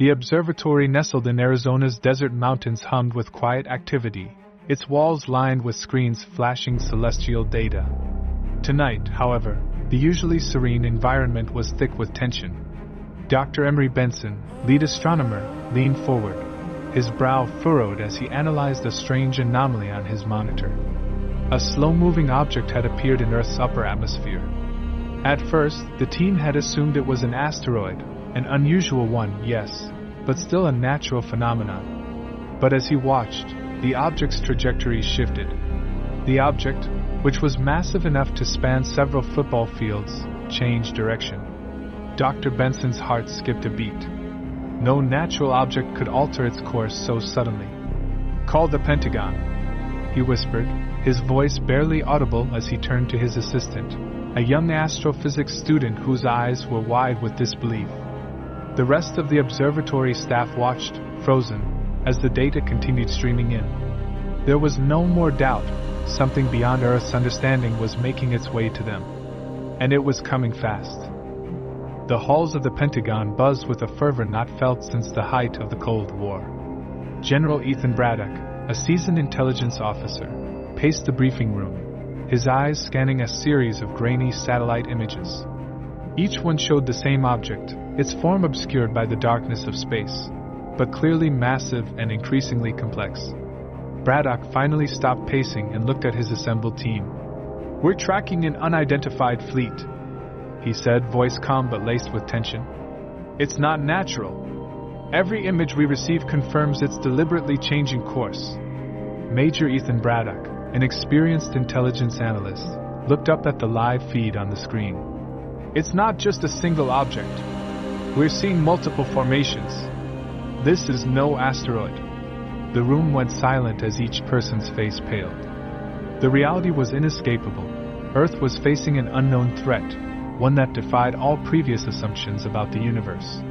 The observatory nestled in Arizona's desert mountains hummed with quiet activity, its walls lined with screens flashing celestial data. Tonight, however, the usually serene environment was thick with tension. Dr. Emery Benson, lead astronomer, leaned forward, his brow furrowed as he analyzed a strange anomaly on his monitor. A slow-moving object had appeared in Earth's upper atmosphere. At first, the team had assumed it was an asteroid, an unusual one, yes, but still a natural phenomenon. But as he watched, the object's trajectory shifted. The object, which was massive enough to span several football fields, changed direction. Dr. Benson's heart skipped a beat. No natural object could alter its course so suddenly. "Call the Pentagon," he whispered, his voice barely audible as he turned to his assistant, a young astrophysics student whose eyes were wide with disbelief. The rest of the observatory staff watched, frozen, as the data continued streaming in. There was no more doubt, something beyond Earth's understanding was making its way to them. And it was coming fast. The halls of the Pentagon buzzed with a fervor not felt since the height of the Cold War. General Ethan Braddock, a seasoned intelligence officer, paced the briefing room, his eyes scanning a series of grainy satellite images. Each one showed the same object, its form obscured by the darkness of space, but clearly massive and increasingly complex. Braddock finally stopped pacing and looked at his assembled team. "We're tracking an unidentified fleet," he said, voice calm but laced with tension. "It's not natural. Every image we receive confirms it's deliberately changing course." Major Ethan Braddock, an experienced intelligence analyst, looked up at the live feed on the screen. "It's not just a single object. We're seeing multiple formations. This is no asteroid." The room went silent as each person's face paled. The reality was inescapable. Earth was facing an unknown threat, one that defied all previous assumptions about the universe.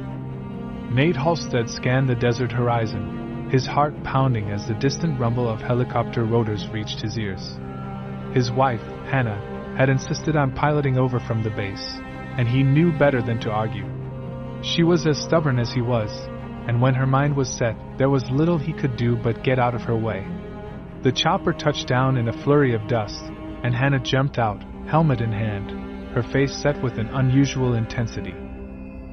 Nate Halstead scanned the desert horizon, his heart pounding as the distant rumble of helicopter rotors reached his ears. His wife, Hana, had insisted on piloting over from the base, and he knew better than to argue. She was as stubborn as he was, and when her mind was set, there was little he could do but get out of her way. The chopper touched down in a flurry of dust, and Hana jumped out, helmet in hand, her face set with an unusual intensity.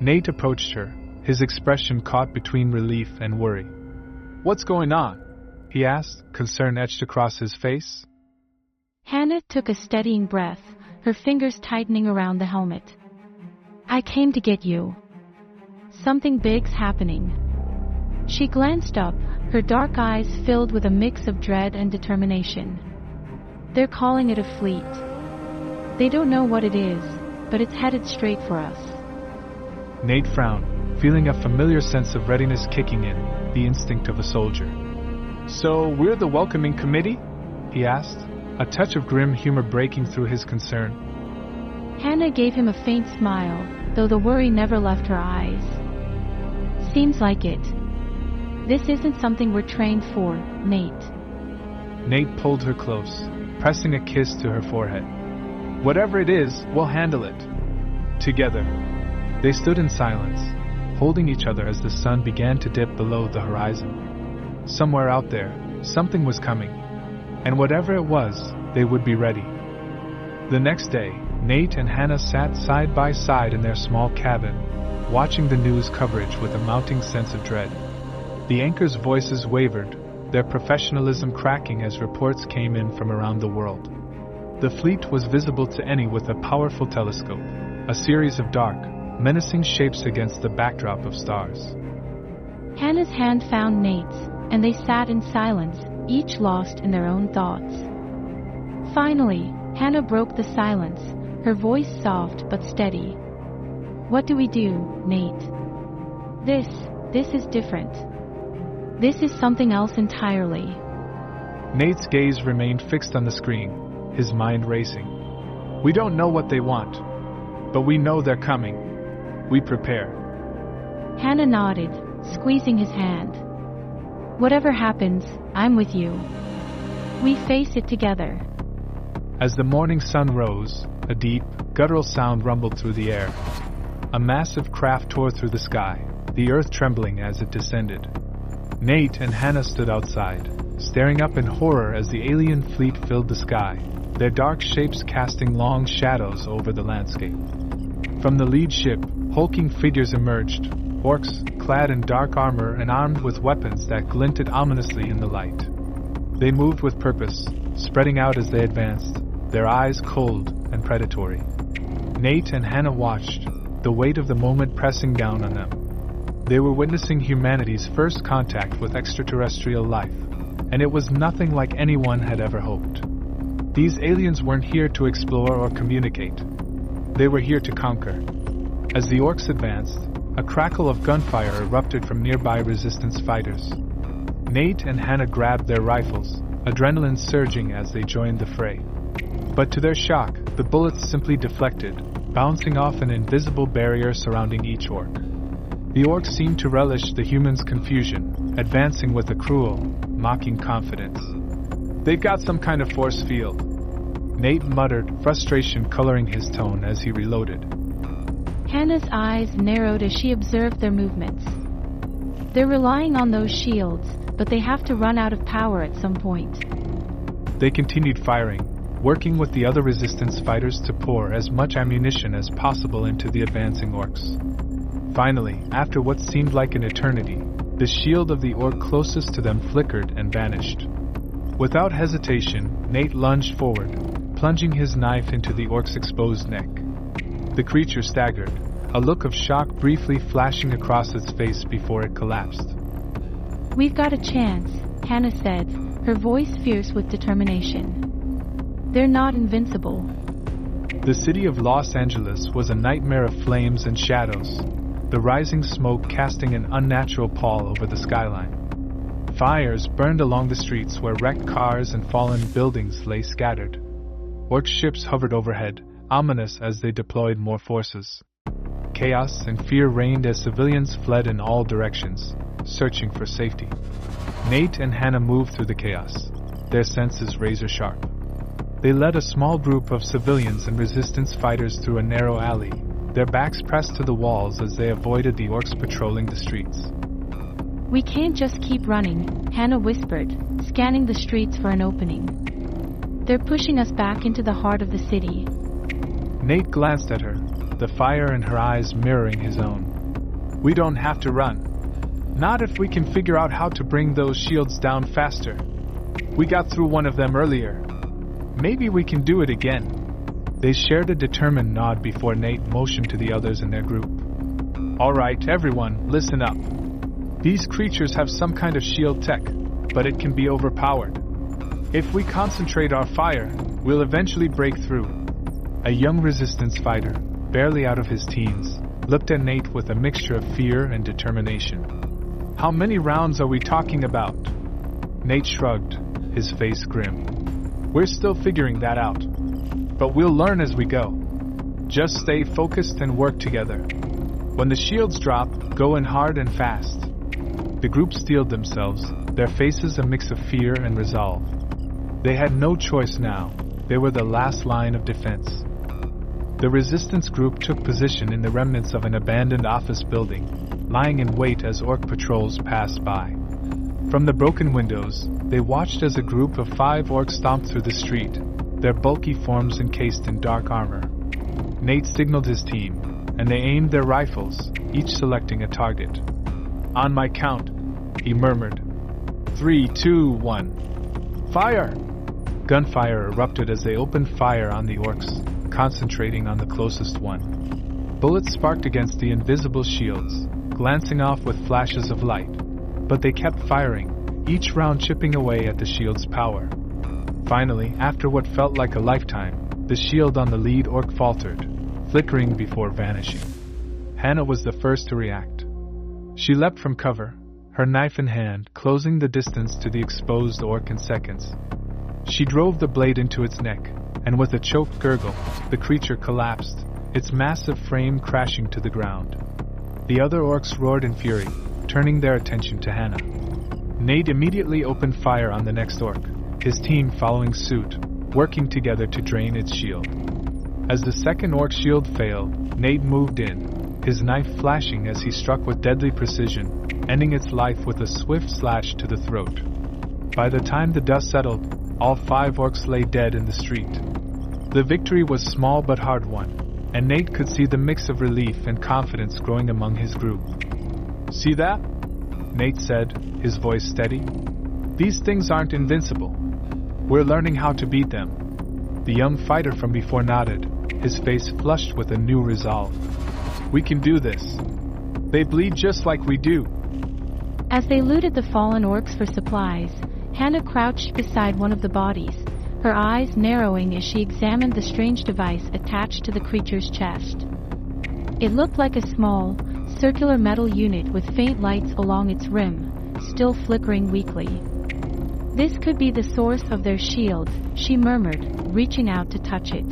Nate approached her, his expression caught between relief and worry. "What's going on?" he asked, concern etched across his face. Hana took a steadying breath, her fingers tightening around the helmet. "I came to get you. Something big's happening." She glanced up, her dark eyes filled with a mix of dread and determination. "They're calling it a fleet. They don't know what it is, but it's headed straight for us." Nate frowned, feeling a familiar sense of readiness kicking in, the instinct of a soldier. "So we're the welcoming committee?" he asked, a touch of grim humor breaking through his concern. Hana gave him a faint smile, though the worry never left her eyes. "Seems like it. This isn't something we're trained for, Nate." Nate pulled her close, pressing a kiss to her forehead. "Whatever it is, we'll handle it." Together, they stood in silence, holding each other as the sun began to dip below the horizon. Somewhere out there, something was coming, and whatever it was, they would be ready. The next day, Nate and Hana sat side by side in their small cabin, watching the news coverage with a mounting sense of dread. The anchors' voices wavered, their professionalism cracking as reports came in from around the world. The fleet was visible to any with a powerful telescope, a series of dark, menacing shapes against the backdrop of stars. Hana's hand found Nate's, and they sat in silence, each lost in their own thoughts. Finally, Hana broke the silence, her voice soft but steady. "What do we do, Nate? This is different. This is something else entirely." Nate's gaze remained fixed on the screen, his mind racing. "We don't know what they want, but we know they're coming. We prepare." Hana nodded, squeezing his hand. "Whatever happens, I'm with you. We face it together." As the morning sun rose, a deep, guttural sound rumbled through the air. A massive craft tore through the sky, the earth trembling as it descended. Nate and Hana stood outside, staring up in horror as the alien fleet filled the sky, their dark shapes casting long shadows over the landscape. From the lead ship, hulking figures emerged, orcs clad in dark armor and armed with weapons that glinted ominously in the light. They moved with purpose, spreading out as they advanced, their eyes cold and predatory. Nate and Hana watched, the weight of the moment pressing down on them. They were witnessing humanity's first contact with extraterrestrial life, and it was nothing like anyone had ever hoped. These aliens weren't here to explore or communicate. They were here to conquer. As the orcs advanced, a crackle of gunfire erupted from nearby resistance fighters. Nate and Hana grabbed their rifles, adrenaline surging as they joined the fray. But to their shock, the bullets simply deflected, bouncing off an invisible barrier surrounding each orc. The orcs seemed to relish the humans' confusion, advancing with a cruel, mocking confidence. "They've got some kind of force field," Nate muttered, frustration coloring his tone as he reloaded. Hana's eyes narrowed as she observed their movements. They're relying on those shields, but they have to run out of power at some point. They continued firing, working with the other resistance fighters to pour as much ammunition as possible into the advancing orcs. Finally, after what seemed like an eternity, the shield of the orc closest to them flickered and vanished. Without hesitation, Nate lunged forward, plunging his knife into the orc's exposed neck. The creature staggered, a look of shock briefly flashing across its face before it collapsed. "We've got a chance," Hana said, her voice fierce with determination. "They're not invincible." The city of Los Angeles was a nightmare of flames and shadows, the rising smoke casting an unnatural pall over the skyline. Fires burned along the streets where wrecked cars and fallen buildings lay scattered. Orc ships hovered overhead, ominous as they deployed more forces. Chaos and fear reigned as civilians fled in all directions, searching for safety. Nate and Hana moved through the chaos, their senses razor-sharp. They led a small group of civilians and resistance fighters through a narrow alley, their backs pressed to the walls as they avoided the orcs patrolling the streets. "We can't just keep running," Hana whispered, scanning the streets for an opening. "They're pushing us back into the heart of the city." Nate glanced at her, the fire in her eyes mirroring his own. "We don't have to run. Not if we can figure out how to bring those shields down faster. We got through one of them earlier. Maybe we can do it again." They shared a determined nod before Nate motioned to the others in their group. "All right, everyone, listen up. These creatures have some kind of shield tech, but it can be overpowered. If we concentrate our fire, we'll eventually break through." A young resistance fighter, barely out of his teens, looked at Nate with a mixture of fear and determination. "How many rounds are we talking about?" Nate shrugged, his face grim. "We're still figuring that out. But we'll learn as we go. Just stay focused and work together. When the shields drop, go in hard and fast." The group steeled themselves, their faces a mix of fear and resolve. They had no choice now. They were the last line of defense. The resistance group took position in the remnants of an abandoned office building, lying in wait as orc patrols passed by. From the broken windows, they watched as a group of 5 orcs stomped through the street, their bulky forms encased in dark armor. Nate signaled his team, and they aimed their rifles, each selecting a target. "On my count," he murmured. 3, 2, 1. Fire! Gunfire erupted as they opened fire on the orcs, concentrating on the closest one. Bullets sparked against the invisible shields, glancing off with flashes of light, but they kept firing, each round chipping away at the shield's power. Finally, after what felt like a lifetime, the shield on the lead orc faltered, flickering before vanishing. Hana was the first to react. She leapt from cover, her knife in hand, closing the distance to the exposed orc in seconds. She drove the blade into its neck, and with a choked gurgle, the creature collapsed, its massive frame crashing to the ground. The other orcs roared in fury, turning their attention to Hana. Nate immediately opened fire on the next orc, his team following suit, working together to drain its shield. As the second orc shield failed, Nate moved in, his knife flashing as he struck with deadly precision, ending its life with a swift slash to the throat. By the time the dust settled, all 5 orcs lay dead in the street. The victory was small but hard won, and Nate could see the mix of relief and confidence growing among his group. "See that?" Nate said, his voice steady. "These things aren't invincible. We're learning how to beat them." The young fighter from before nodded, his face flushed with a new resolve. "We can do this. They bleed just like we do." As they looted the fallen orcs for supplies, Hana crouched beside one of the bodies, her eyes narrowing as she examined the strange device attached to the creature's chest. It looked like a small, circular metal unit with faint lights along its rim, still flickering weakly. "This could be the source of their shields," she murmured, reaching out to touch it.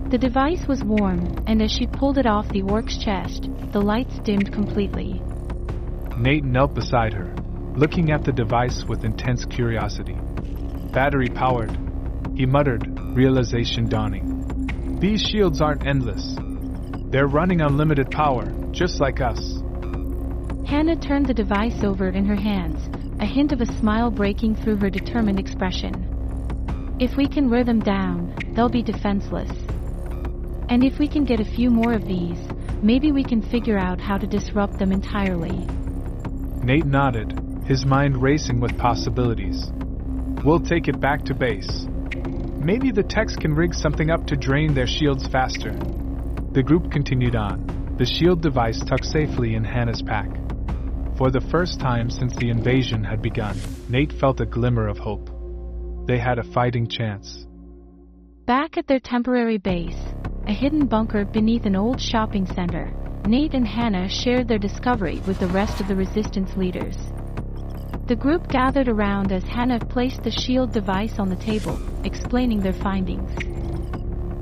The device was warm, and as she pulled it off the orc's chest, the lights dimmed completely. Nate knelt beside her, looking at the device with intense curiosity. "Battery-powered," he muttered, realization dawning. "These shields aren't endless. They're running on limited power, just like us." Hana turned the device over in her hands, a hint of a smile breaking through her determined expression. "If we can wear them down, they'll be defenseless. And if we can get a few more of these, maybe we can figure out how to disrupt them entirely." Nate nodded, his mind racing with possibilities. "We'll take it back to base. Maybe the techs can rig something up to drain their shields faster." The group continued on, the shield device tucked safely in Hana's pack. For the first time since the invasion had begun, Nate felt a glimmer of hope. They had a fighting chance. Back at their temporary base, a hidden bunker beneath an old shopping center, Nate and Hana shared their discovery with the rest of the resistance leaders. The group gathered around as Hana placed the shield device on the table, explaining their findings.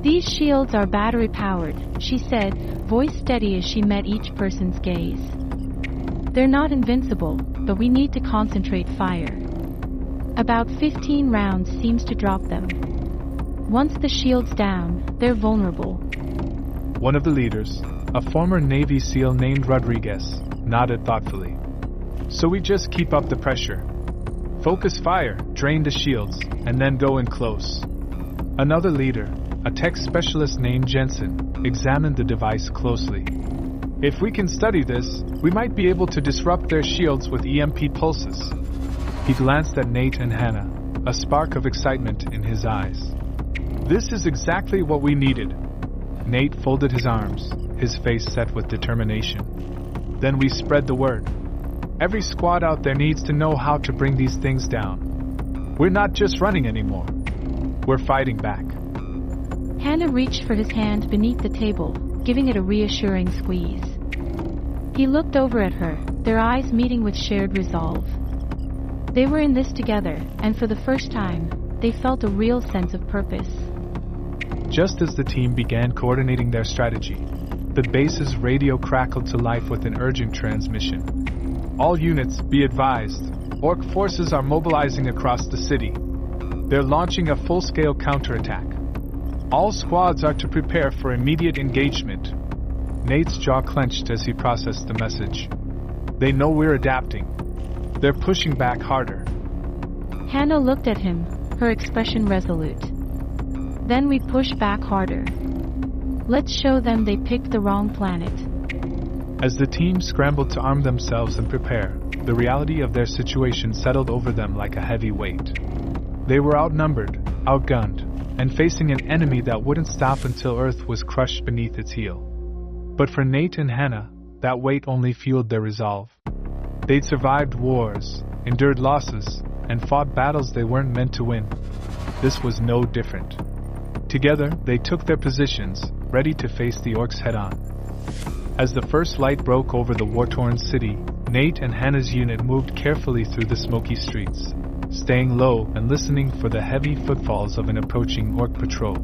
"These shields are battery-powered," she said, voice steady as she met each person's gaze. "They're not invincible, but we need to concentrate fire. About 15 rounds seems to drop them. Once the shield's down, they're vulnerable." One of the leaders, a former Navy SEAL named Rodriguez, nodded thoughtfully. "So we just keep up the pressure. Focus fire, drain the shields, and then go in close." Another leader, a tech specialist named Jensen, examined the device closely. "If we can study this, we might be able to disrupt their shields with EMP pulses." He glanced at Nate and Hana, a spark of excitement in his eyes. "This is exactly what we needed." Nate folded his arms, his face set with determination. "Then we spread the word. Every squad out there needs to know how to bring these things down. We're not just running anymore. We're fighting back." Hana reached for his hand beneath the table, giving it a reassuring squeeze. He looked over at her, their eyes meeting with shared resolve. They were in this together, and for the first time, they felt a real sense of purpose. Just as the team began coordinating their strategy, the base's radio crackled to life with an urgent transmission. "All units, be advised. Orc forces are mobilizing across the city. They're launching a full-scale counterattack. All squads are to prepare for immediate engagement." Nate's jaw clenched as he processed the message. "They know we're adapting. They're pushing back harder." Hana looked at him, her expression resolute. "Then we push back harder. Let's show them they picked the wrong planet." As the team scrambled to arm themselves and prepare, the reality of their situation settled over them like a heavy weight. They were outnumbered, outgunned, and facing an enemy that wouldn't stop until Earth was crushed beneath its heel. But for Nate and Hana, that weight only fueled their resolve. They'd survived wars, endured losses, and fought battles they weren't meant to win. This was no different. Together, they took their positions, ready to face the orcs head-on. As the first light broke over the war-torn city, Nate and Hana's unit moved carefully through the smoky streets, staying low and listening for the heavy footfalls of an approaching orc patrol.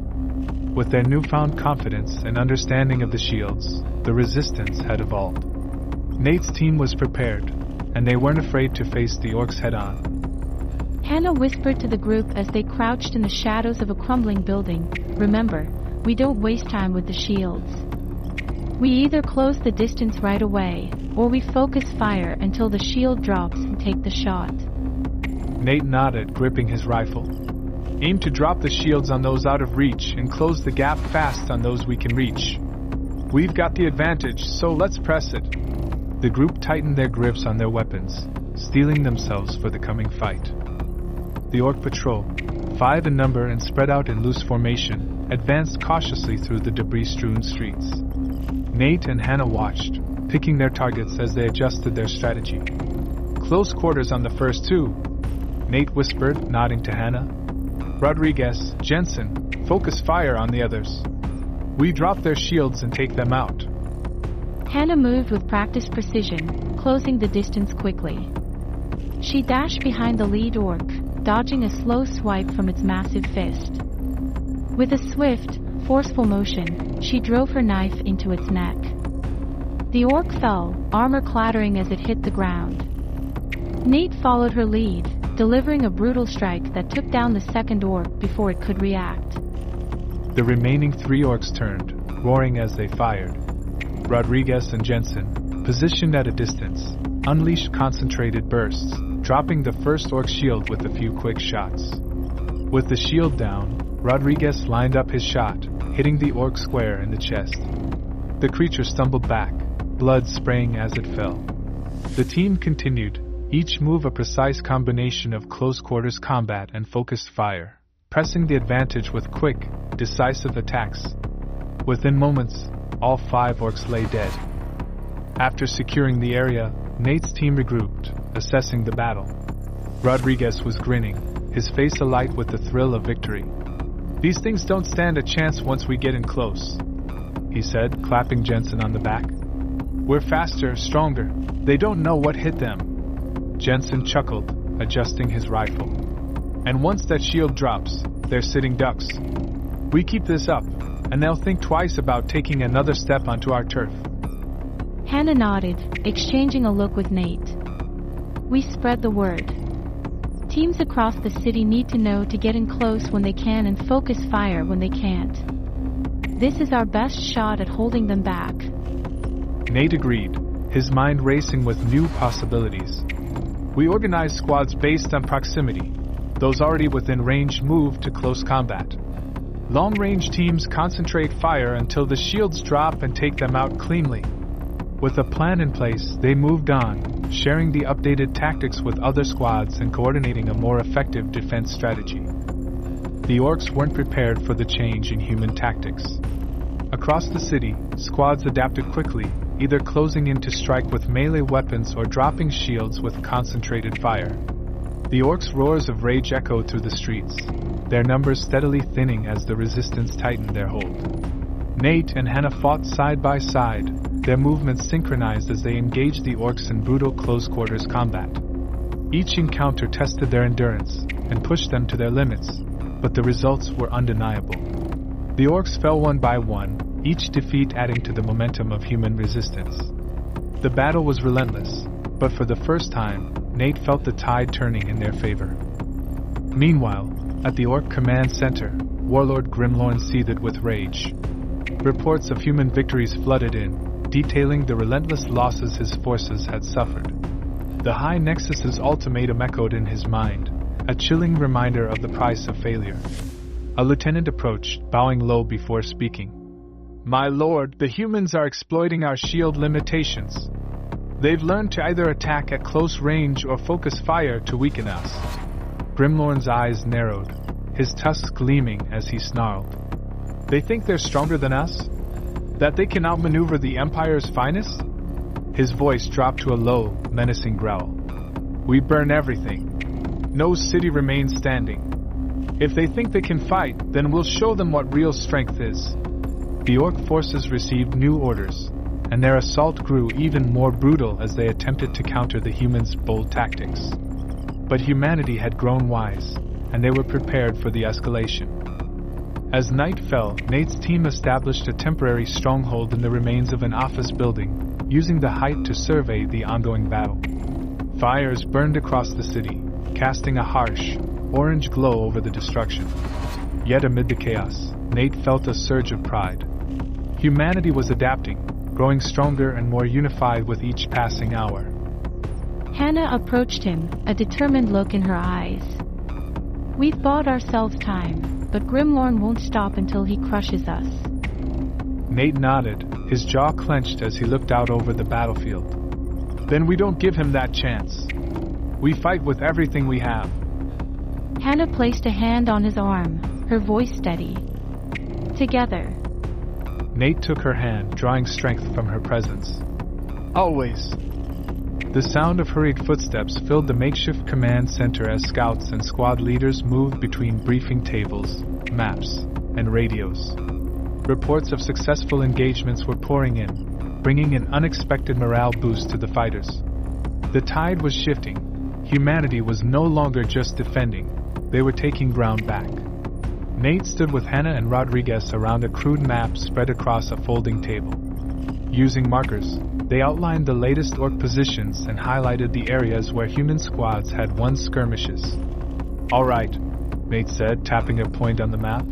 With their newfound confidence and understanding of the shields, the resistance had evolved. Nate's team was prepared, and they weren't afraid to face the orcs head-on. Hana whispered to the group as they crouched in the shadows of a crumbling building, "Remember, we don't waste time with the shields." We either close the distance right away, or we focus fire until the shield drops and take the shot. Nate nodded, gripping his rifle. Aim to drop the shields on those out of reach and close the gap fast on those we can reach. We've got the advantage, so let's press it. The group tightened their grips on their weapons, steeling themselves for the coming fight. The Orc patrol, 5 in number and spread out in loose formation, advanced cautiously through the debris-strewn streets. Nate and Hana watched, picking their targets as they adjusted their strategy. Close quarters on the first 2, Nate whispered, nodding to Hana. Rodriguez, Jensen, focus fire on the others. We drop their shields and take them out. Hana moved with practiced precision, closing the distance quickly. She dashed behind the lead orc, dodging a slow swipe from its massive fist. With a swift, forceful motion, she drove her knife into its neck. The orc fell, armor clattering as it hit the ground. Nate followed her lead, delivering a brutal strike that took down the second orc before it could react. The remaining 3 orcs turned, roaring as they fired. Rodriguez and Jensen, positioned at a distance, unleashed concentrated bursts, dropping the first orc shield with a few quick shots. With the shield down, Rodriguez lined up his shot, hitting the orc square in the chest. The creature stumbled back, blood spraying as it fell. The team continued, each move a precise combination of close-quarters combat and focused fire, pressing the advantage with quick, decisive attacks. Within moments, all 5 orcs lay dead. After securing the area, Nate's team regrouped, assessing the battle. Rodriguez was grinning, his face alight with the thrill of victory. These things don't stand a chance once we get in close, he said, clapping Jensen on the back. We're faster, stronger. They don't know what hit them. Jensen chuckled, adjusting his rifle. And once that shield drops, they're sitting ducks. We keep this up, and they'll think twice about taking another step onto our turf. Hana nodded, exchanging a look with Nate. We spread the word. Teams across the city need to know to get in close when they can and focus fire when they can't. This is our best shot at holding them back. Nate agreed, his mind racing with new possibilities. We organized squads based on proximity. Those already within range move to close combat. Long-range teams concentrate fire until the shields drop and take them out cleanly. With a plan in place, they moved on, sharing the updated tactics with other squads and coordinating a more effective defense strategy. The orcs weren't prepared for the change in human tactics. Across the city, squads adapted quickly, either closing in to strike with melee weapons or dropping shields with concentrated fire. The orcs' roars of rage echoed through the streets, their numbers steadily thinning as the resistance tightened their hold. Nate and Hana fought side by side, their movements synchronized as they engaged the orcs in brutal close-quarters combat. Each encounter tested their endurance and pushed them to their limits, but the results were undeniable. The orcs fell one by one, each defeat adding to the momentum of human resistance. The battle was relentless, but for the first time, Nate felt the tide turning in their favor. Meanwhile, at the Orc Command Center, Warlord Grimlorn seethed with rage. Reports of human victories flooded in, detailing the relentless losses his forces had suffered. The High Nexus's ultimatum echoed in his mind, a chilling reminder of the price of failure. A lieutenant approached, bowing low before speaking. My lord, the humans are exploiting our shield limitations. They've learned to either attack at close range or focus fire to weaken us. Grimlorn's eyes narrowed, his tusks gleaming as he snarled. They think they're stronger than us? That they can outmaneuver the Empire's finest? His voice dropped to a low, menacing growl. We burn everything. No city remains standing. If they think they can fight, then we'll show them what real strength is. The Orc forces received new orders, and their assault grew even more brutal as they attempted to counter the humans' bold tactics. But humanity had grown wise, and they were prepared for the escalation. As night fell, Nate's team established a temporary stronghold in the remains of an office building, using the height to survey the ongoing battle. Fires burned across the city, casting a harsh, orange glow over the destruction. Yet amid the chaos, Nate felt a surge of pride. Humanity was adapting, growing stronger and more unified with each passing hour. Hana approached him, a determined look in her eyes. We've bought ourselves time, but Grimlorn won't stop until he crushes us. Nate nodded, his jaw clenched as he looked out over the battlefield. Then we don't give him that chance. We fight with everything we have. Hana placed a hand on his arm, her voice steady. Together. Nate took her hand, drawing strength from her presence. Always. The sound of hurried footsteps filled the makeshift command center as scouts and squad leaders moved between briefing tables, maps, and radios. Reports of successful engagements were pouring in, bringing an unexpected morale boost to the fighters. The tide was shifting. Humanity was no longer just defending, they were taking ground back. Nate stood with Hana and Rodriguez around a crude map spread across a folding table. Using markers, they outlined the latest orc positions and highlighted the areas where human squads had won skirmishes. All right, Nate said, tapping a point on the map.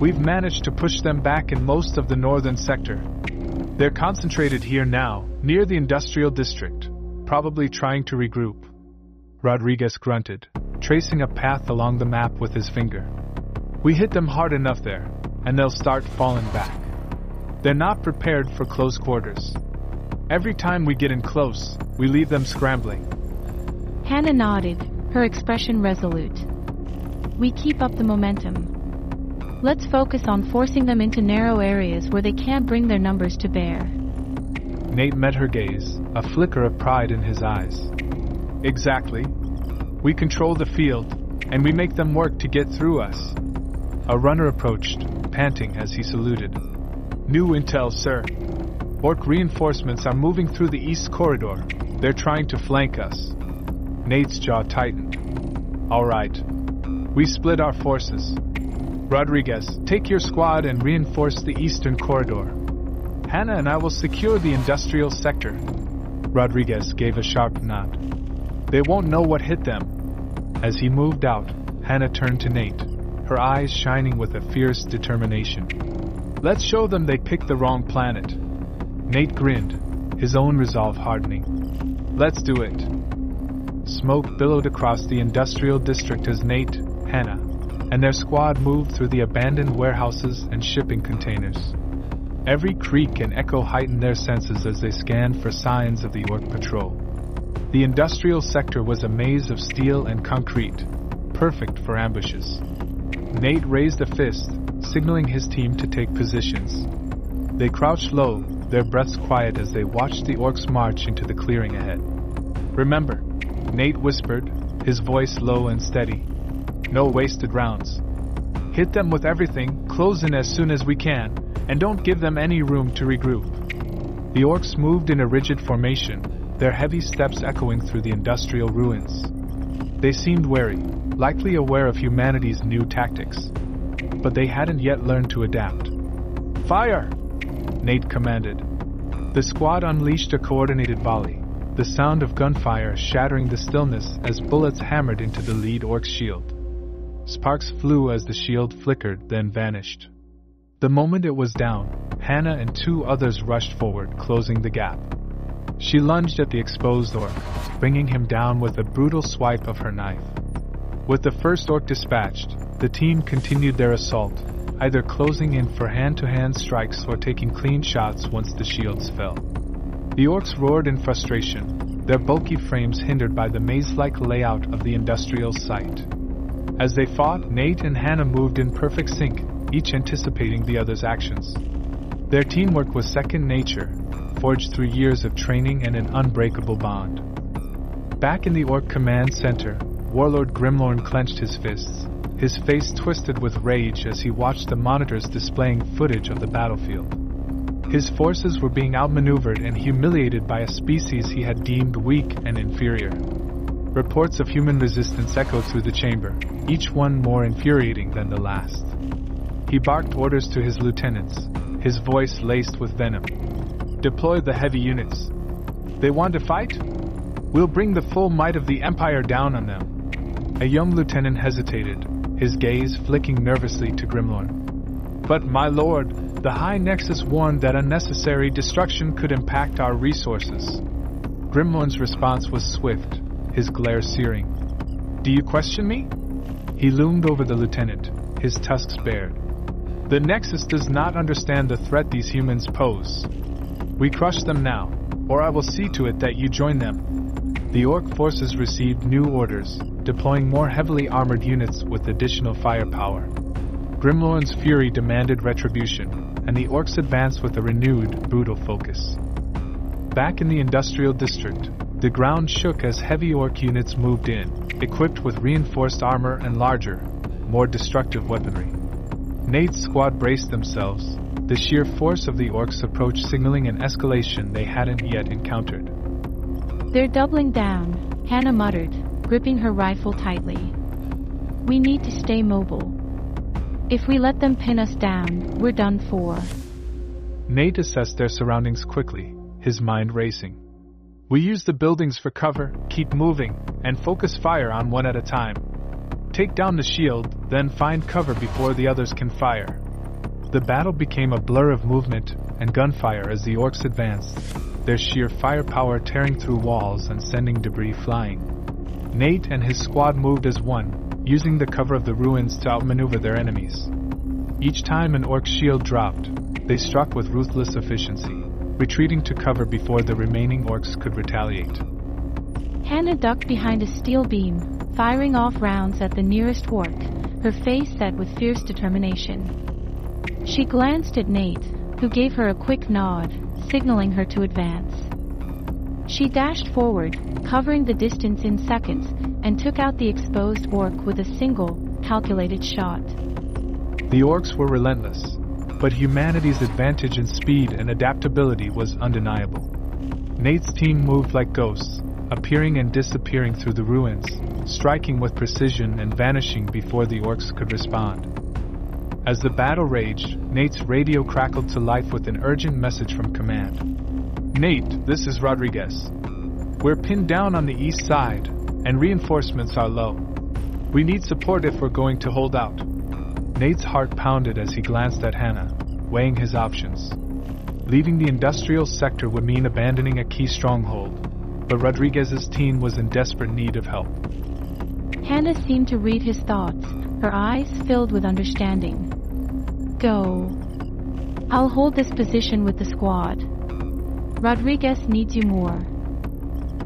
We've managed to push them back in most of the northern sector. They're concentrated here now, near the industrial district, probably trying to regroup. Rodriguez grunted, tracing a path along the map with his finger. We hit them hard enough there, and they'll start falling back. They're not prepared for close quarters. Every time we get in close, we leave them scrambling. Hana nodded, her expression resolute. We keep up the momentum. Let's focus on forcing them into narrow areas where they can't bring their numbers to bear. Nate met her gaze, a flicker of pride in his eyes. Exactly. We control the field, and we make them work to get through us. A runner approached, panting as he saluted. New intel, sir. Orc reinforcements are moving through the east corridor. They're trying to flank us. Nate's jaw tightened. All right. We split our forces. Rodriguez, take your squad and reinforce the eastern corridor. Hana and I will secure the industrial sector. Rodriguez gave a sharp nod. They won't know what hit them. As he moved out, Hana turned to Nate, her eyes shining with a fierce determination. Let's show them they picked the wrong planet. Nate grinned, his own resolve hardening. Let's do it. Smoke billowed across the industrial district as Nate, Hana, and their squad moved through the abandoned warehouses and shipping containers. Every creak and echo heightened their senses as they scanned for signs of the orc patrol. The industrial sector was a maze of steel and concrete, perfect for ambushes. Nate raised a fist, signaling his team to take positions. They crouched low, their breaths quiet as they watched the orcs march into the clearing ahead. Remember, Nate whispered, his voice low and steady. No wasted rounds. Hit them with everything, close in as soon as we can, and don't give them any room to regroup. The orcs moved in a rigid formation, their heavy steps echoing through the industrial ruins. They seemed wary, likely aware of humanity's new tactics. But they hadn't yet learned to adapt. Fire! Nate commanded. The squad unleashed a coordinated volley, the sound of gunfire shattering the stillness as bullets hammered into the lead orc's shield. Sparks flew as the shield flickered, then vanished. The moment it was down, Hana and two others rushed forward, closing the gap. She lunged at the exposed orc, bringing him down with a brutal swipe of her knife. With the first orc dispatched, the team continued their assault, either closing in for hand-to-hand strikes or taking clean shots once the shields fell. The orcs roared in frustration, their bulky frames hindered by the maze-like layout of the industrial site. As they fought, Nate and Hana moved in perfect sync, each anticipating the other's actions. Their teamwork was second nature, forged through years of training and an unbreakable bond. Back in the Orc Command Center, Warlord Grimlorn clenched his fists, his face twisted with rage as he watched the monitors displaying footage of the battlefield. His forces were being outmaneuvered and humiliated by a species he had deemed weak and inferior. Reports of human resistance echoed through the chamber, each one more infuriating than the last. He barked orders to his lieutenants, his voice laced with venom. Deploy the heavy units. They want to fight? We'll bring the full might of the Empire down on them. A young lieutenant hesitated, his gaze flicking nervously to Grimlorn. But, my lord, The High Nexus warned that unnecessary destruction could impact our resources. Grimlorn's response was swift, his glare searing. Do you question me? He loomed over the lieutenant, his tusks bared. The Nexus does not understand the threat these humans pose. We crush them now, or I will see to it that you join them. The Orc forces received new orders, deploying more heavily armored units with additional firepower. Grimlorn's fury demanded retribution, and the Orcs advanced with a renewed, brutal focus. Back in the industrial district, the ground shook as heavy Orc units moved in, equipped with reinforced armor and larger, more destructive weaponry. Nate's squad braced themselves, the sheer force of the Orcs' approach signaling an escalation they hadn't yet encountered. They're doubling down, Hana muttered, gripping her rifle tightly. We need to stay mobile. If we let them pin us down, we're done for. Nate assessed their surroundings quickly, his mind racing. We use the buildings for cover, keep moving, and focus fire on one at a time. Take down the shield, then find cover before the others can fire. The battle became a blur of movement and gunfire as the Orcs advanced, their sheer firepower tearing through walls and sending debris flying. Nate and his squad moved as one, using the cover of the ruins to outmaneuver their enemies. Each time an Orc shield dropped, they struck with ruthless efficiency, retreating to cover before the remaining Orcs could retaliate. Hana ducked behind a steel beam, firing off rounds at the nearest Orc, her face set with fierce determination. She glanced at Nate, who gave her a quick nod, signaling her to advance. She dashed forward, covering the distance in seconds, and took out the exposed Orc with a single, calculated shot. The Orcs were relentless, but humanity's advantage in speed and adaptability was undeniable. Nate's team moved like ghosts, appearing and disappearing through the ruins, striking with precision and vanishing before the Orcs could respond. As the battle raged, Nate's radio crackled to life with an urgent message from command. Nate, this is Rodriguez. We're pinned down on the east side, and reinforcements are low. We need support if we're going to hold out. Nate's heart pounded as he glanced at Hana, weighing his options. Leaving the industrial sector would mean abandoning a key stronghold, but Rodriguez's team was in desperate need of help. Hana seemed to read his thoughts, her eyes filled with understanding. Go. I'll hold this position with the squad. Rodriguez needs you more.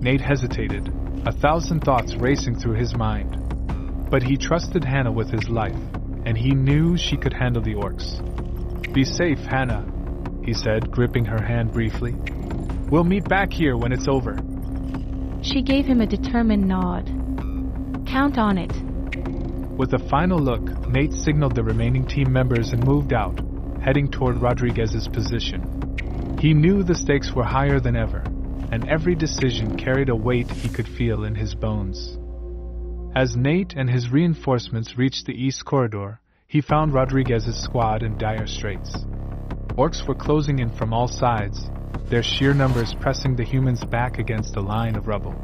Nate hesitated, 1,000 thoughts racing through his mind. But he trusted Hana with his life, and he knew she could handle the Orcs. Be safe, Hana, he said, gripping her hand briefly. We'll meet back here when it's over. She gave him a determined nod. Count on it. With a final look, Nate signaled the remaining team members and moved out, heading toward Rodriguez's position. He knew the stakes were higher than ever, and every decision carried a weight he could feel in his bones. As Nate and his reinforcements reached the east corridor, he found Rodriguez's squad in dire straits. Orcs were closing in from all sides, their sheer numbers pressing the humans back against a line of rubble.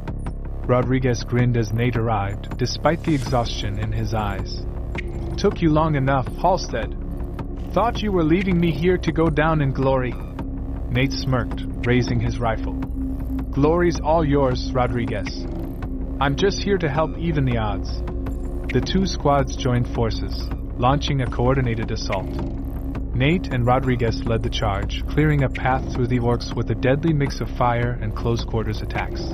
Rodriguez grinned as Nate arrived, despite the exhaustion in his eyes. Took you long enough, Halstead. Thought you were leaving me here to go down in glory. Nate smirked, raising his rifle. Glory's all yours, Rodriguez. I'm just here to help even the odds. The two squads joined forces, launching a coordinated assault. Nate and Rodriguez led the charge, clearing a path through the Orcs with a deadly mix of fire and close-quarters attacks.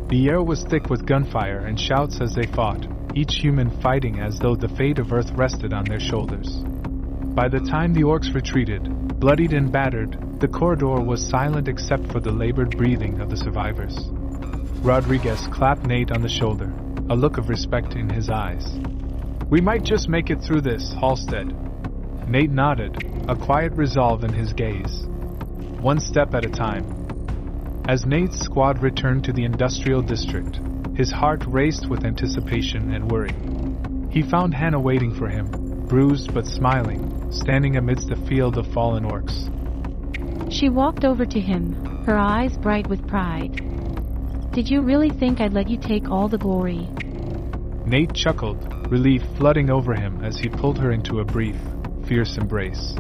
The air was thick with gunfire and shouts as they fought, each human fighting as though the fate of Earth rested on their shoulders. By the time the Orcs retreated, bloodied and battered, the corridor was silent except for the labored breathing of the survivors. Rodriguez clapped Nate on the shoulder, a look of respect in his eyes. We might just make it through this, Halstead. Nate nodded, a quiet resolve in his gaze. One step at a time. As Nate's squad returned to the industrial district, his heart raced with anticipation and worry. He found Hana waiting for him, bruised but smiling, standing amidst a field of fallen Orcs. She walked over to him, her eyes bright with pride. Did you really think I'd let you take all the glory? Nate chuckled, relief flooding over him as he pulled her into a brief, fierce embrace.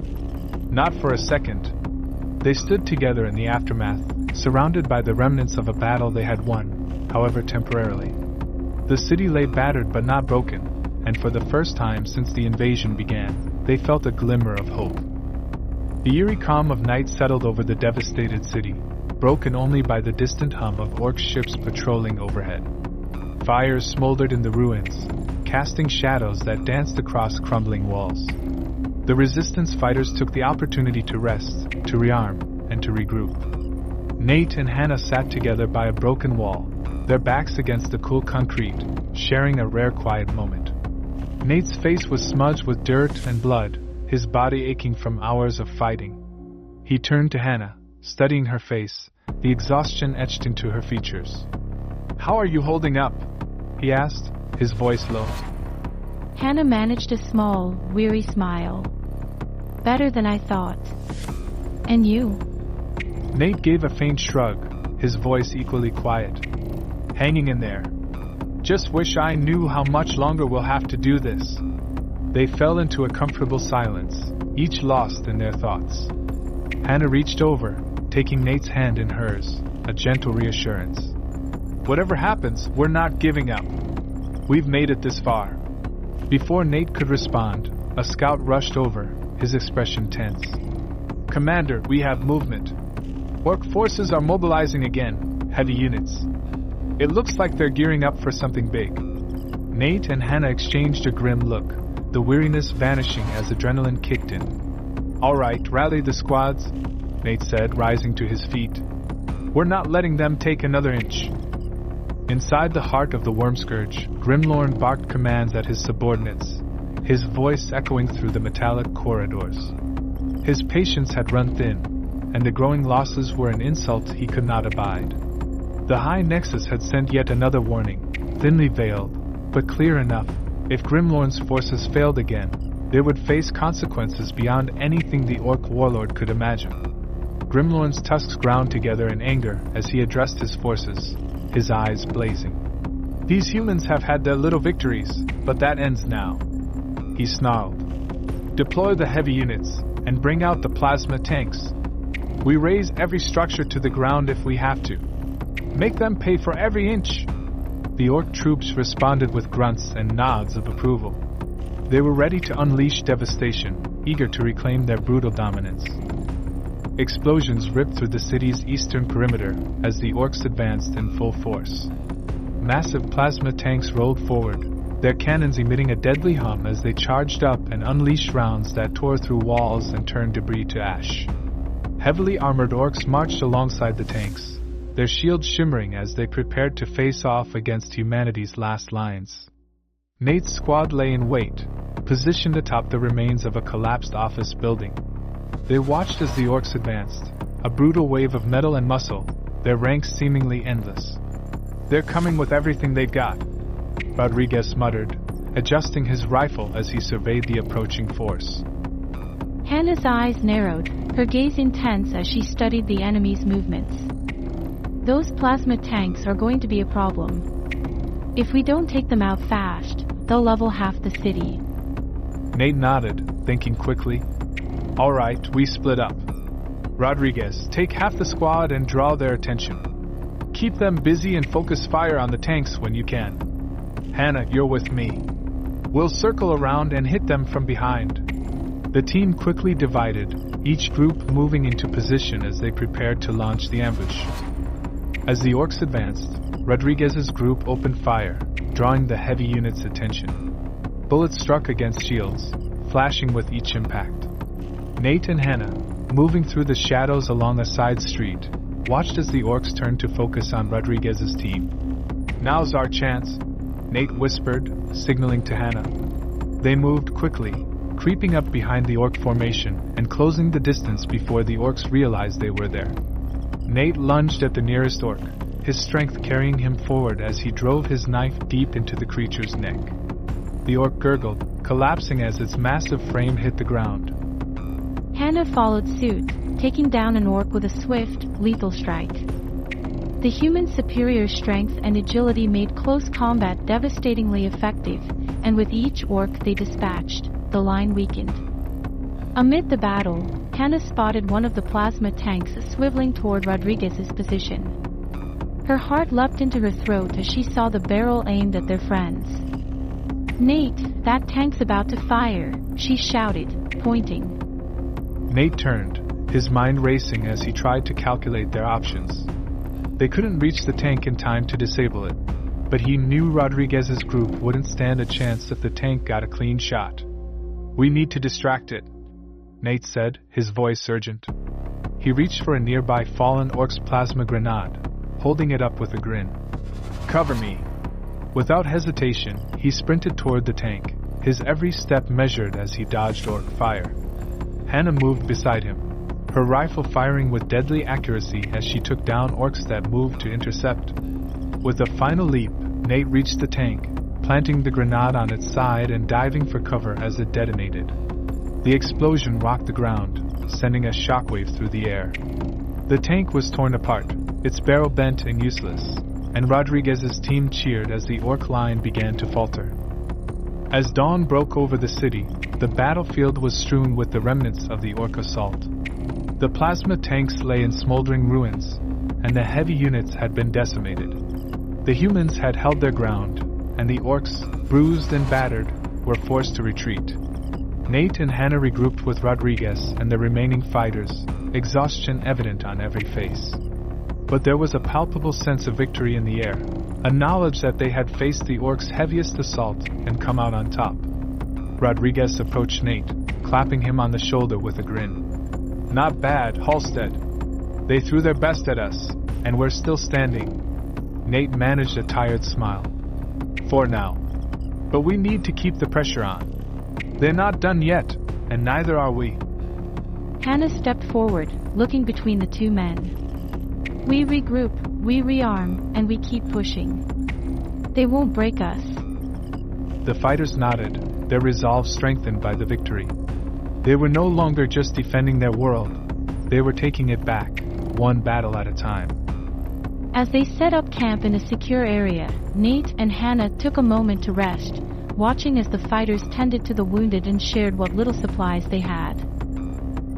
Not for a second. They stood together in the aftermath, surrounded by the remnants of a battle they had won, however temporarily. The city lay battered but not broken, and for the first time since the invasion began, they felt a glimmer of hope. The eerie calm of night settled over the devastated city, broken only by the distant hum of orc ships patrolling overhead. Fires smoldered in the ruins, casting shadows that danced across crumbling walls. The resistance fighters took the opportunity to rest, to rearm, and to regroup. Nate and Hana sat together by a broken wall, their backs against the cool concrete, sharing a rare quiet moment. Nate's face was smudged with dirt and blood, his body aching from hours of fighting. He turned to Hana, studying her face, the exhaustion etched into her features. "How are you holding up?" he asked, his voice low. Hana managed a small, weary smile. "Better than I thought. And you?" Nate gave a faint shrug, his voice equally quiet. "Hanging in there. Just wish I knew how much longer we'll have to do this." They fell into a comfortable silence, each lost in their thoughts. Hana reached over, taking Nate's hand in hers, a gentle reassurance. "Whatever happens, we're not giving up. We've made it this far." Before Nate could respond, a scout rushed over, his expression tense. "Commander, we have movement. Orc forces are mobilizing again, heavy units. It looks like they're gearing up for something big." Nate and Hana exchanged a grim look, the weariness vanishing as adrenaline kicked in. "All right, rally the squads," Nate said, rising to his feet. "We're not letting them take another inch." Inside the heart of the Wormscourge, Grimlorn barked commands at his subordinates, his voice echoing through the metallic corridors. His patience had run thin, and the growing losses were an insult he could not abide. The High Nexus had sent yet another warning, thinly veiled, but clear enough. If Grimlorn's forces failed again, they would face consequences beyond anything the Orc warlord could imagine. Grimlorn's tusks ground together in anger as he addressed his forces, his eyes blazing. "These humans have had their little victories, but that ends now," he snarled. "Deploy the heavy units, and bring out the plasma tanks. We raise every structure to the ground if we have to. Make them pay for every inch." The Orc troops responded with grunts and nods of approval. They were ready to unleash devastation, eager to reclaim their brutal dominance. Explosions ripped through the city's eastern perimeter as the Orcs advanced in full force. Massive plasma tanks rolled forward, their cannons emitting a deadly hum as they charged up and unleashed rounds that tore through walls and turned debris to ash. Heavily armored Orcs marched alongside the tanks, their shields shimmering as they prepared to face off against humanity's last lines. Nate's squad lay in wait, positioned atop the remains of a collapsed office building. They watched as the Orcs advanced, a brutal wave of metal and muscle, their ranks seemingly endless. "They're coming with everything they've got," Rodriguez muttered, adjusting his rifle as he surveyed the approaching force. Hana's eyes narrowed, her gaze intense as she studied the enemy's movements. "Those plasma tanks are going to be a problem. If we don't take them out fast, they'll level half the city." Nate nodded, thinking quickly. "All right, we split up. Rodriguez, take half the squad and draw their attention. Keep them busy and focus fire on the tanks when you can. Hana, you're with me. We'll circle around and hit them from behind." The team quickly divided, each group moving into position as they prepared to launch the ambush. As the Orcs advanced, Rodriguez's group opened fire, drawing the heavy unit's attention. Bullets struck against shields, flashing with each impact. Nate and Hana, moving through the shadows along a side street, watched as the Orcs turned to focus on Rodriguez's team. "Now's our chance," Nate whispered, signaling to Hana. They moved quickly, creeping up behind the Orc formation and closing the distance before the Orcs realized they were there. Nate lunged at the nearest Orc, his strength carrying him forward as he drove his knife deep into the creature's neck. The Orc gurgled, collapsing as its massive frame hit the ground. Hana followed suit, taking down an Orc with a swift, lethal strike. The human's superior strength and agility made close combat devastatingly effective, and with each Orc they dispatched, the line weakened. Amid the battle, Hana spotted one of the plasma tanks swiveling toward Rodriguez's position. Her heart leapt into her throat as she saw the barrel aimed at their friends. "Nate, that tank's about to fire," she shouted, pointing. Nate turned, his mind racing as he tried to calculate their options. They couldn't reach the tank in time to disable it, but he knew Rodriguez's group wouldn't stand a chance if the tank got a clean shot. "We need to distract it," Nate said, his voice urgent. He reached for a nearby fallen orc's plasma grenade, holding it up with a grin. "Cover me." Without hesitation, he sprinted toward the tank, his every step measured as he dodged orc fire. Hana moved beside him, her rifle firing with deadly accuracy as she took down orcs that moved to intercept. With a final leap, Nate reached the tank, planting the grenade on its side and diving for cover as it detonated. The explosion rocked the ground, sending a shockwave through the air. The tank was torn apart, its barrel bent and useless, and Rodriguez's team cheered as the orc line began to falter. As dawn broke over the city, the battlefield was strewn with the remnants of the orc assault. The plasma tanks lay in smoldering ruins, and the heavy units had been decimated. The humans had held their ground, and the orcs, bruised and battered, were forced to retreat. Nate and Hana regrouped with Rodriguez and the remaining fighters, exhaustion evident on every face. But there was a palpable sense of victory in the air, a knowledge that they had faced the orcs' heaviest assault and come out on top. Rodriguez approached Nate, clapping him on the shoulder with a grin. "Not bad, Halstead. They threw their best at us, and we're still standing." Nate managed a tired smile. "For now. But we need to keep the pressure on. They're not done yet, and neither are we." Hana stepped forward, looking between the two men. "We regroup, we rearm, and we keep pushing. They won't break us." The fighters nodded, their resolve strengthened by the victory. They were no longer just defending their world, they were taking it back, one battle at a time. As they set up camp in a secure area, Nate and Hana took a moment to rest, watching as the fighters tended to the wounded and shared what little supplies they had.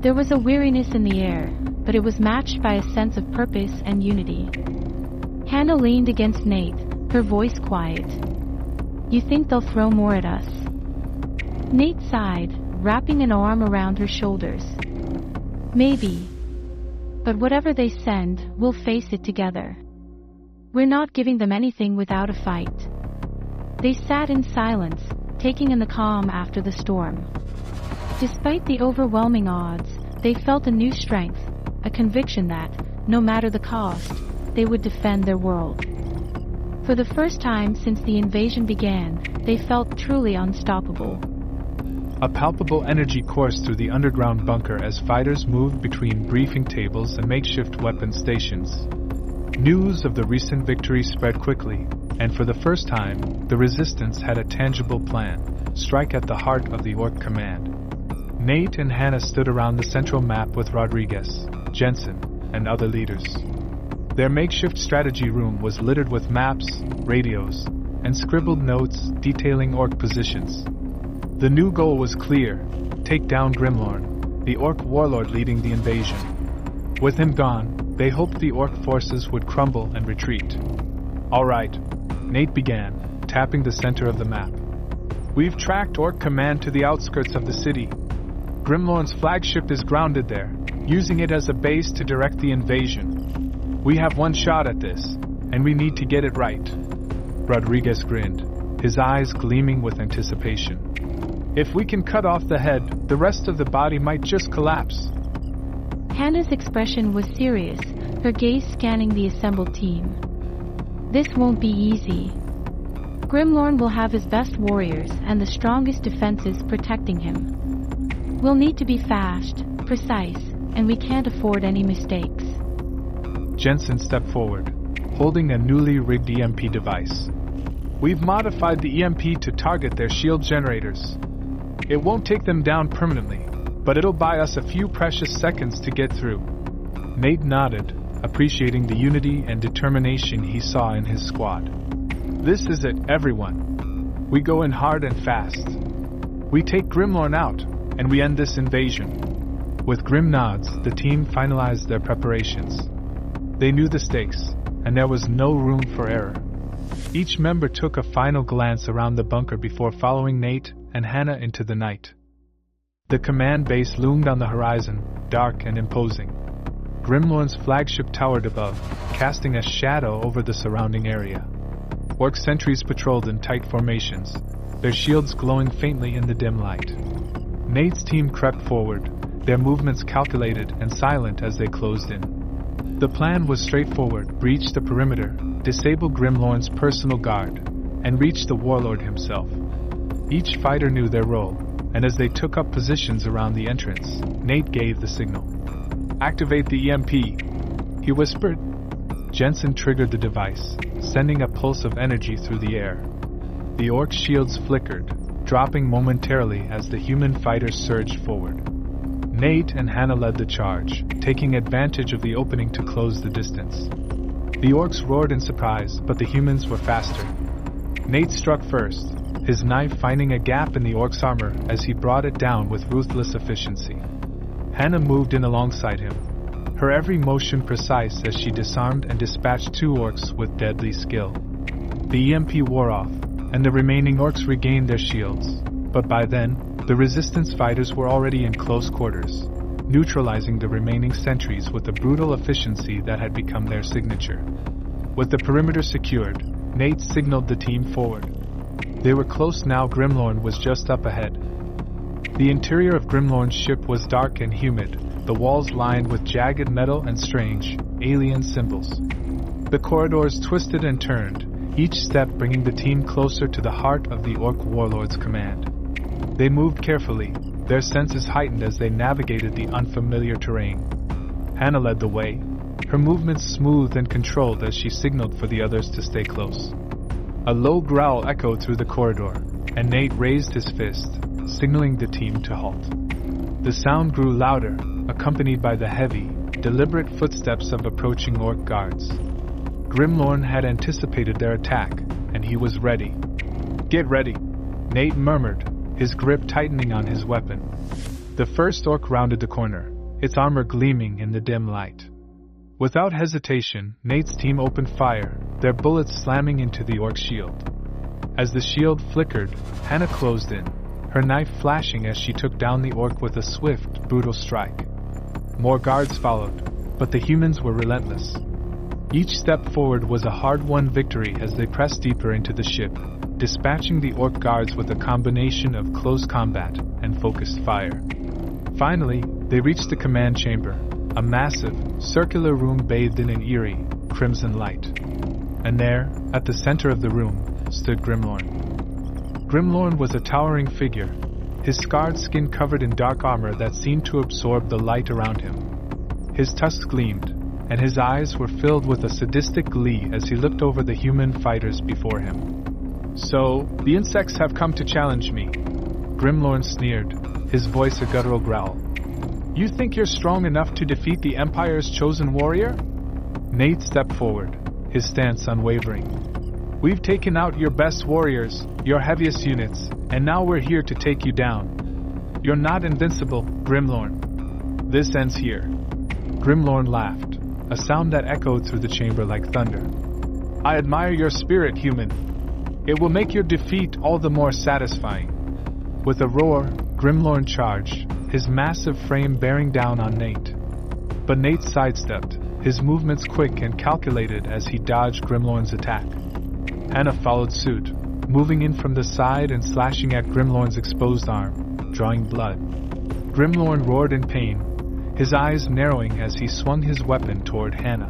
There was a weariness in the air, but it was matched by a sense of purpose and unity. Hana leaned against Nate, her voice quiet. "You think they'll throw more at us?" Nate sighed, wrapping an arm around her shoulders. "Maybe. But whatever they send, we'll face it together. We're not giving them anything without a fight." They sat in silence, taking in the calm after the storm. Despite the overwhelming odds, they felt a new strength, a conviction that, no matter the cost, they would defend their world. For the first time since the invasion began, they felt truly unstoppable. A palpable energy coursed through the underground bunker as fighters moved between briefing tables and makeshift weapon stations. News of the recent victory spread quickly, and for the first time, the resistance had a tangible plan: strike at the heart of the orc command. Nate and Hana stood around the central map with Rodriguez, Jensen, and other leaders. Their makeshift strategy room was littered with maps, radios, and scribbled notes detailing orc positions. The new goal was clear: take down Grimlorn, the orc warlord leading the invasion. With him gone, they hoped the orc forces would crumble and retreat. "All right," Nate began, tapping the center of the map. "We've tracked orc command to the outskirts of the city. Grimlorn's flagship is grounded there, using it as a base to direct the invasion. We have one shot at this, and we need to get it right." Rodriguez grinned, his eyes gleaming with anticipation. "If we can cut off the head, the rest of the body might just collapse." Hana's expression was serious, her gaze scanning the assembled team. "This won't be easy. Grimlorn will have his best warriors and the strongest defenses protecting him. We'll need to be fast, precise, and we can't afford any mistakes." Jensen stepped forward, holding a newly rigged EMP device. "We've modified the EMP to target their shield generators. It won't take them down permanently, but it'll buy us a few precious seconds to get through." Nate nodded, appreciating the unity and determination he saw in his squad. "This is it, everyone. We go in hard and fast. We take Grimlorn out, and we end this invasion." With grim nods, the team finalized their preparations. They knew the stakes, and there was no room for error. Each member took a final glance around the bunker before following Nate and Hana into the night. The command base loomed on the horizon, dark and imposing. Grimlorn's flagship towered above, casting a shadow over the surrounding area. Orc sentries patrolled in tight formations, their shields glowing faintly in the dim light. Nate's team crept forward, their movements calculated and silent as they closed in. The plan was straightforward: breach the perimeter, disable Grimlorn's personal guard, and reach the warlord himself. Each fighter knew their role, and as they took up positions around the entrance, Nate gave the signal. "Activate the EMP," he whispered. Jensen triggered the device, sending a pulse of energy through the air. The orc shields flickered, dropping momentarily as the human fighters surged forward. Nate and Hana led the charge, taking advantage of the opening to close the distance. The orcs roared in surprise, but the humans were faster. Nate struck first, his knife finding a gap in the orc's armor as he brought it down with ruthless efficiency. Hana moved in alongside him, her every motion precise as she disarmed and dispatched 2 orcs with deadly skill. The EMP wore off, and the remaining orcs regained their shields, but by then, the resistance fighters were already in close quarters, neutralizing the remaining sentries with the brutal efficiency that had become their signature. With the perimeter secured, Nate signaled the team forward. They were close now. Grimlorn was just up ahead. The interior of Grimlorn's ship was dark and humid, the walls lined with jagged metal and strange, alien symbols. The corridors twisted and turned, each step bringing the team closer to the heart of the Orc warlord's command. They moved carefully, their senses heightened as they navigated the unfamiliar terrain. Hana led the way, her movements smooth and controlled as she signaled for the others to stay close. A low growl echoed through the corridor, and Nate raised his fist, signaling the team to halt. The sound grew louder, accompanied by the heavy, deliberate footsteps of approaching orc guards. Grimlorn had anticipated their attack, and he was ready. "Get ready," Nate murmured, his grip tightening on his weapon. The first orc rounded the corner, its armor gleaming in the dim light. Without hesitation, Nate's team opened fire, their bullets slamming into the orc's shield. As the shield flickered, Hana closed in, her knife flashing as she took down the orc with a swift, brutal strike. More guards followed, but the humans were relentless. Each step forward was a hard-won victory as they pressed deeper into the ship, dispatching the orc guards with a combination of close combat and focused fire. Finally, they reached the command chamber, a massive, circular room bathed in an eerie, crimson light. And there, at the center of the room, stood Grimlorn. Grimlorn was a towering figure, his scarred skin covered in dark armor that seemed to absorb the light around him. His tusks gleamed, and his eyes were filled with a sadistic glee as he looked over the human fighters before him. "So, the insects have come to challenge me," Grimlorn sneered, his voice a guttural growl. "You think you're strong enough to defeat the Empire's chosen warrior?" Nate stepped forward, his stance unwavering. "We've taken out your best warriors, your heaviest units, and now we're here to take you down. You're not invincible, Grimlorn. This ends here." Grimlorn laughed, a sound that echoed through the chamber like thunder. "I admire your spirit, human. It will make your defeat all the more satisfying." With a roar, Grimlorn charged, his massive frame bearing down on Nate. But Nate sidestepped, his movements quick and calculated as he dodged Grimlorn's attack. Hana followed suit, moving in from the side and slashing at Grimlorn's exposed arm, drawing blood. Grimlorn roared in pain, his eyes narrowing as he swung his weapon toward Hana.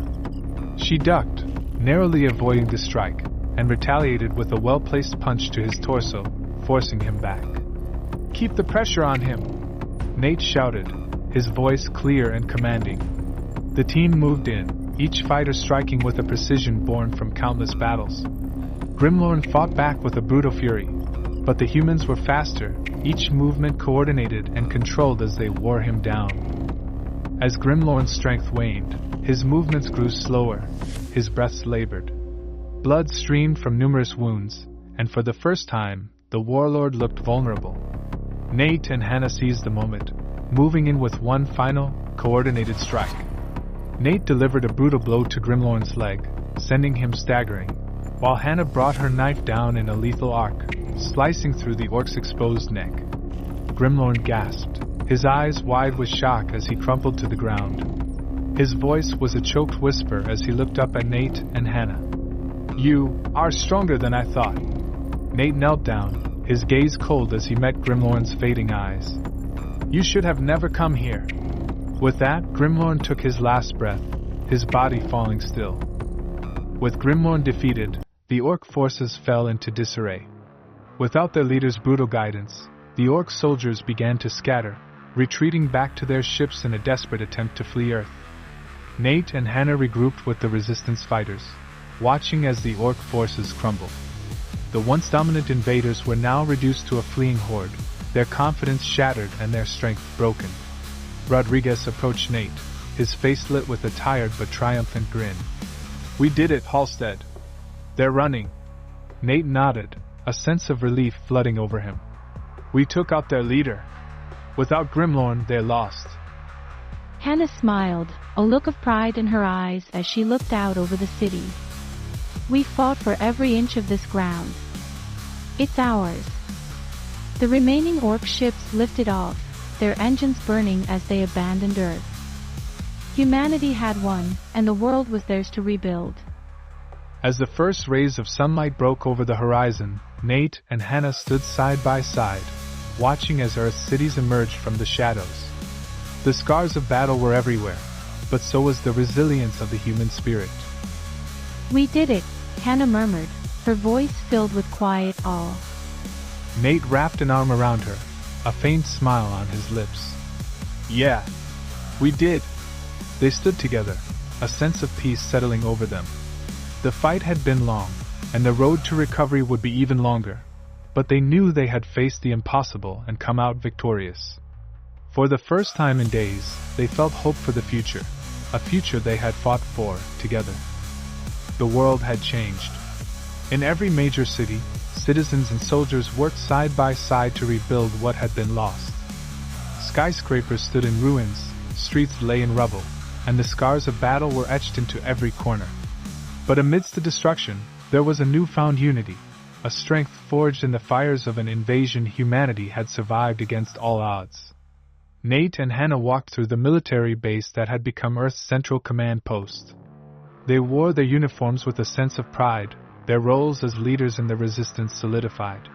She ducked, narrowly avoiding the strike, and retaliated with a well-placed punch to his torso, forcing him back. "Keep the pressure on him," Nate shouted, his voice clear and commanding. The team moved in, each fighter striking with a precision born from countless battles. Grimlorn fought back with a brutal fury, but the humans were faster, each movement coordinated and controlled as they wore him down. As Grimlorn's strength waned, his movements grew slower, his breaths labored. Blood streamed from numerous wounds, and for the first time, the warlord looked vulnerable. Nate and Hana seized the moment, moving in with one final, coordinated strike. Nate delivered a brutal blow to Grimlorn's leg, sending him staggering, while Hana brought her knife down in a lethal arc, slicing through the orc's exposed neck. Grimlorn gasped, his eyes wide with shock as he crumpled to the ground. His voice was a choked whisper as he looked up at Nate and Hana. "You are stronger than I thought." Nate knelt down, his gaze cold as he met Grimlorn's fading eyes. "You should have never come here." With that, Grimlorn took his last breath, his body falling still. With Grimlorn defeated, the orc forces fell into disarray. Without their leader's brutal guidance, the orc soldiers began to scatter, retreating back to their ships in a desperate attempt to flee Earth. Nate and Hana regrouped with the resistance fighters, watching as the orc forces crumbled. The once dominant invaders were now reduced to a fleeing horde, their confidence shattered and their strength broken. Rodriguez approached Nate, his face lit with a tired but triumphant grin. "We did it, Halstead. They're running." Nate nodded, a sense of relief flooding over him. "We took out their leader. Without Grimlorn, they're lost." Hana smiled, a look of pride in her eyes as she looked out over the city. "We fought for every inch of this ground. It's ours." The remaining orc ships lifted off, their engines burning as they abandoned Earth. Humanity had won, and the world was theirs to rebuild. As the first rays of sunlight broke over the horizon, Nate and Hana stood side by side, watching as Earth's cities emerged from the shadows. The scars of battle were everywhere, but so was the resilience of the human spirit. "We did it," Hana murmured, her voice filled with quiet awe. Nate wrapped an arm around her, a faint smile on his lips. "Yeah, we did." They stood together, a sense of peace settling over them. The fight had been long, and the road to recovery would be even longer, but they knew they had faced the impossible and come out victorious. For the first time in days, they felt hope for the future, a future they had fought for together. The world had changed. In every major city, citizens and soldiers worked side by side to rebuild what had been lost. Skyscrapers stood in ruins, streets lay in rubble, and the scars of battle were etched into every corner. But amidst the destruction, there was a newfound unity, a strength forged in the fires of an invasion humanity had survived against all odds. Nate and Hana walked through the military base that had become Earth's central command post. They wore their uniforms with a sense of pride, their roles as leaders in the resistance solidified.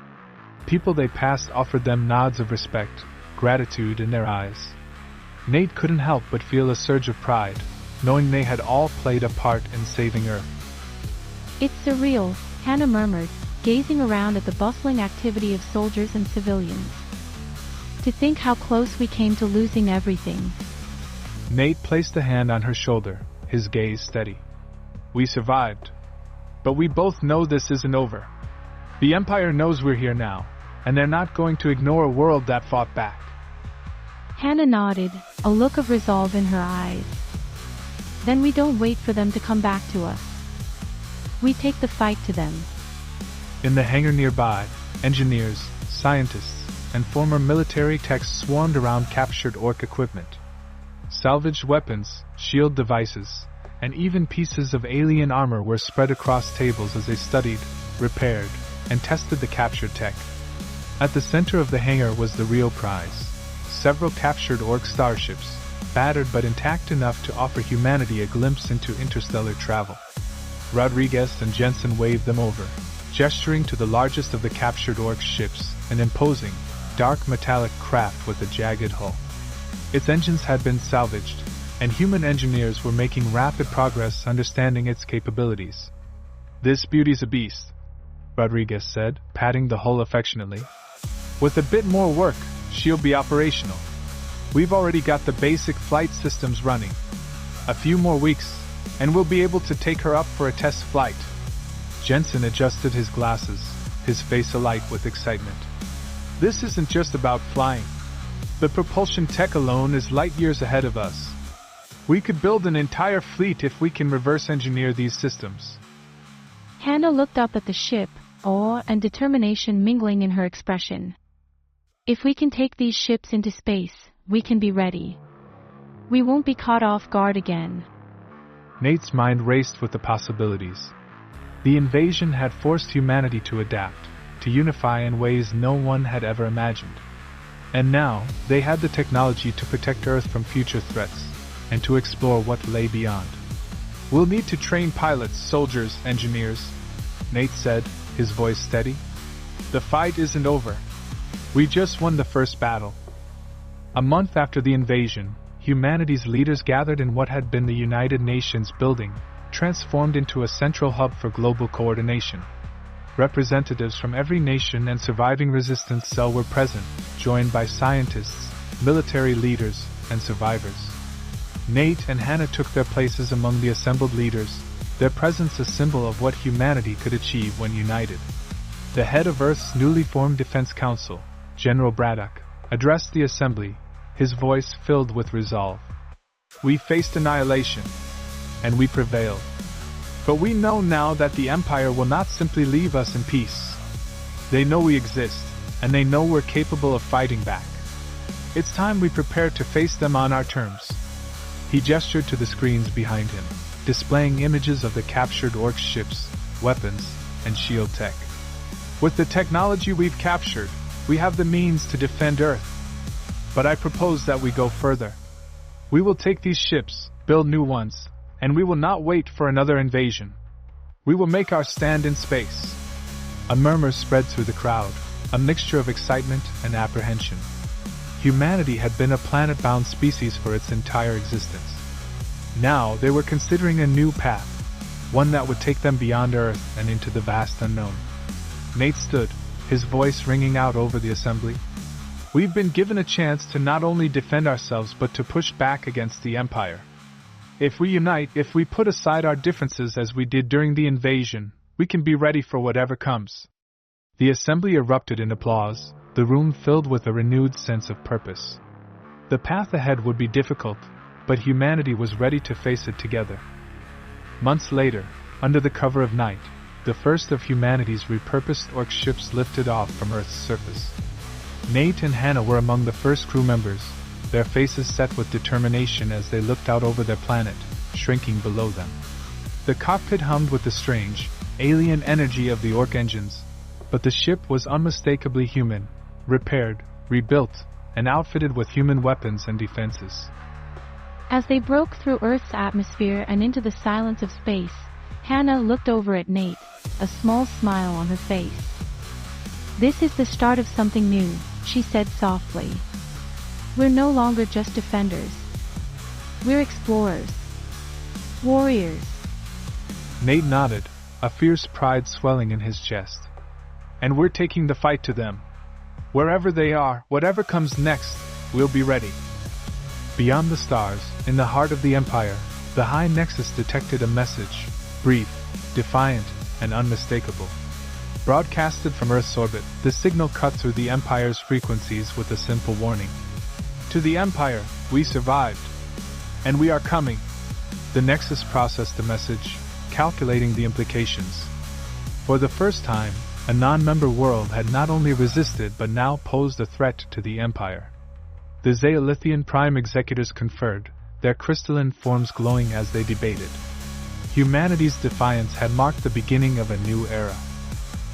People they passed offered them nods of respect, gratitude in their eyes. Nate couldn't help but feel a surge of pride, knowing they had all played a part in saving Earth. "It's surreal," Hana murmured, gazing around at the bustling activity of soldiers and civilians. "To think how close we came to losing everything." Nate placed a hand on her shoulder, his gaze steady. "We survived. But we both know this isn't over. The Empire knows we're here now, and they're not going to ignore a world that fought back." Hana nodded, a look of resolve in her eyes. "Then we don't wait for them to come back to us. We take the fight to them." In the hangar nearby, engineers, scientists, and former military techs swarmed around captured orc equipment. Salvaged weapons, shield devices, and even pieces of alien armor were spread across tables as they studied, repaired, and tested the captured tech. At the center of the hangar was the real prize: several captured orc starships, battered but intact enough to offer humanity a glimpse into interstellar travel. Rodriguez and Jensen waved them over, gesturing to the largest of the captured orc ships, an imposing, dark metallic craft with a jagged hull. Its engines had been salvaged, and human engineers were making rapid progress understanding its capabilities. "This beauty's a beast," Rodriguez said, patting the hull affectionately. "With a bit more work, she'll be operational. We've already got the basic flight systems running. A few more weeks, and we'll be able to take her up for a test flight." Jensen adjusted his glasses, his face alight with excitement. "This isn't just about flying. The propulsion tech alone is light years ahead of us. We could build an entire fleet if we can reverse engineer these systems." Hana looked up at the ship, awe and determination mingling in her expression. "If we can take these ships into space, we can be ready. We won't be caught off guard again. Nate's mind raced with the possibilities. The invasion had forced humanity to adapt, to unify in ways no one had ever imagined. And now, they had the technology to protect Earth from future threats, and to explore what lay beyond. "We'll need to train pilots, soldiers, engineers," Nate said, his voice steady. "The fight isn't over. We just won the first battle." A month after the invasion, humanity's leaders gathered in what had been the United Nations building, transformed into a central hub for global coordination. Representatives from every nation and surviving resistance cell were present, joined by scientists, military leaders, and survivors. Nate and Hana took their places among the assembled leaders, their presence a symbol of what humanity could achieve when united. The head of Earth's newly formed Defense Council, General Braddock, addressed the assembly, his voice filled with resolve. "We faced annihilation, and we prevailed. But we know now that the Empire will not simply leave us in peace. They know we exist, and they know we're capable of fighting back. It's time we prepare to face them on our terms." He gestured to the screens behind him, displaying images of the captured Orc ships, weapons, and shield tech. "With the technology we've captured, we have the means to defend Earth. But I propose that we go further. We will take these ships, build new ones, and we will not wait for another invasion. We will make our stand in space." A murmur spread through the crowd, a mixture of excitement and apprehension. Humanity had been a planet-bound species for its entire existence. Now they were considering a new path, one that would take them beyond Earth and into the vast unknown. Nate stood, his voice ringing out over the assembly. "We've been given a chance to not only defend ourselves but to push back against the Empire. If we unite, if we put aside our differences as we did during the invasion, we can be ready for whatever comes." The assembly erupted in applause, the room filled with a renewed sense of purpose. The path ahead would be difficult, but humanity was ready to face it together. Months later, under the cover of night, the first of humanity's repurposed Orc ships lifted off from Earth's surface. Nate and Hana were among the first crew members, their faces set with determination as they looked out over their planet, shrinking below them. The cockpit hummed with the strange, alien energy of the Orc engines, but the ship was unmistakably human, repaired, rebuilt, and outfitted with human weapons and defenses. As they broke through Earth's atmosphere and into the silence of space, Hana looked over at Nate, a small smile on her face. "This is the start of something new," she said softly. "We're no longer just defenders. We're explorers. Warriors." Nate nodded, a fierce pride swelling in his chest. "And we're taking the fight to them. Wherever they are, whatever comes next, we'll be ready." Beyond the stars, in the heart of the Empire, the High Nexus detected a message, brief, defiant, and unmistakable. Broadcasted from Earth's orbit, the signal cut through the Empire's frequencies with a simple warning. "To the Empire, we survived. And we are coming." The Nexus processed the message, calculating the implications. For the first time, a non-member world had not only resisted but now posed a threat to the Empire. The Zeolithian Prime Executors conferred, their crystalline forms glowing as they debated. Humanity's defiance had marked the beginning of a new era.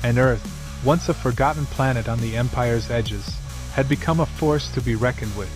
And Earth, once a forgotten planet on the Empire's edges, had become a force to be reckoned with.